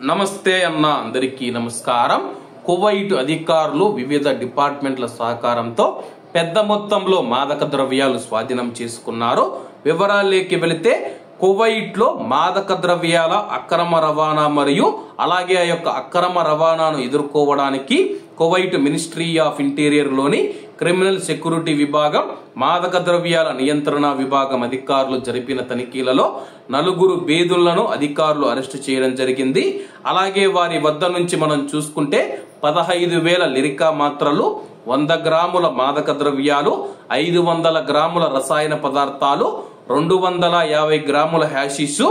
నమస్తే అన్న అందరికీ నమస్కారం. కువైట్ అధికారులు వివిధ డిపార్ట్మెంట్ల సహకారంతో పెద్ద మొత్తంలో మాదక ద్రవ్యాలు స్వాధీనం చేసుకున్నారు. వివరాల్లోకి వెళితే కువైట్ లో మాదక ద్రవ్యాల అక్రమ రవాణా మరియు అలాగే ఆ యొక్క అక్రమ రవాణాను ఎదుర్కోవడానికి కువైట్ మినిస్ట్రీ ఆఫ్ ఇంటీరియర్ లోని క్రిమినల్ సెక్యూరిటీ విభాగం, మాదక ద్రవ్యాల నియంత్రణ విభాగం అధికారులు జరిపిన తనిఖీలలో 4 బేదులను అధికారులు అరెస్టు చేయడం జరిగింది. అలాగే వారి వద్ద నుంచి మనం చూసుకుంటే 15,000 లిరికా మాత్రలు, 100 గ్రాముల మాదక ద్రవ్యాలు, 500 గ్రాముల రసాయన పదార్థాలు, 250 గ్రాముల హ్యాషిషు,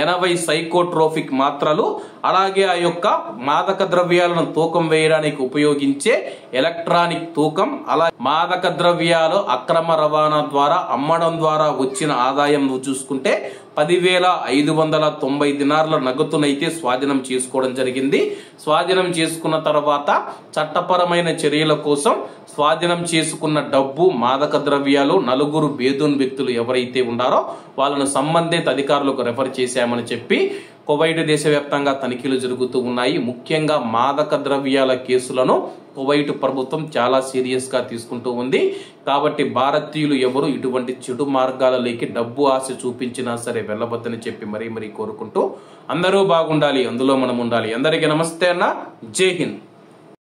80 సైకోట్రోపిక్ మాత్రలు, అలాగే ఆ యొక్క మాదక ద్రవ్యాలను తూకం వేయడానికి ఉపయోగించే ఎలక్ట్రానిక్ తూకం, అలా మాదక ద్రవ్యాలు అక్రమ రవాణా ద్వారా అమ్మడం ద్వారా వచ్చిన ఆదాయం చూసుకుంటే 10,590 దినార్ల నగదునైతే స్వాధీనం చేసుకోవడం జరిగింది. స్వాధీనం చేసుకున్న తర్వాత చట్టపరమైన చర్యల కోసం స్వాధీనం చేసుకున్న డబ్బు, మాదక ద్రవ్యాలు 4 బేదూన్ వ్యక్తులు ఎవరైతే ఉన్నారో వాళ్ళను సంబంధిత అధికారులకు రెఫర్ చేశామని చెప్పి కువైట్ దేశవ్యాప్తంగా తనిఖీలు జరుగుతూ ఉన్నాయి. ముఖ్యంగా మాదక ద్రవ్యాల కేసులను కువైట్ ప్రభుత్వం చాలా సీరియస్ గా తీసుకుంటూ ఉంది. కాబట్టి భారతీయులు ఎవరు ఇటువంటి చెడు మార్గాలలోకి డబ్బు ఆశ చూపించినా సరే వెళ్ళవద్దని చెప్పి మరీ కోరుకుంటూ అందరూ బాగుండాలి, అందులో మనం ఉండాలి. అందరికీ నమస్తే అన్న, జై హింద్.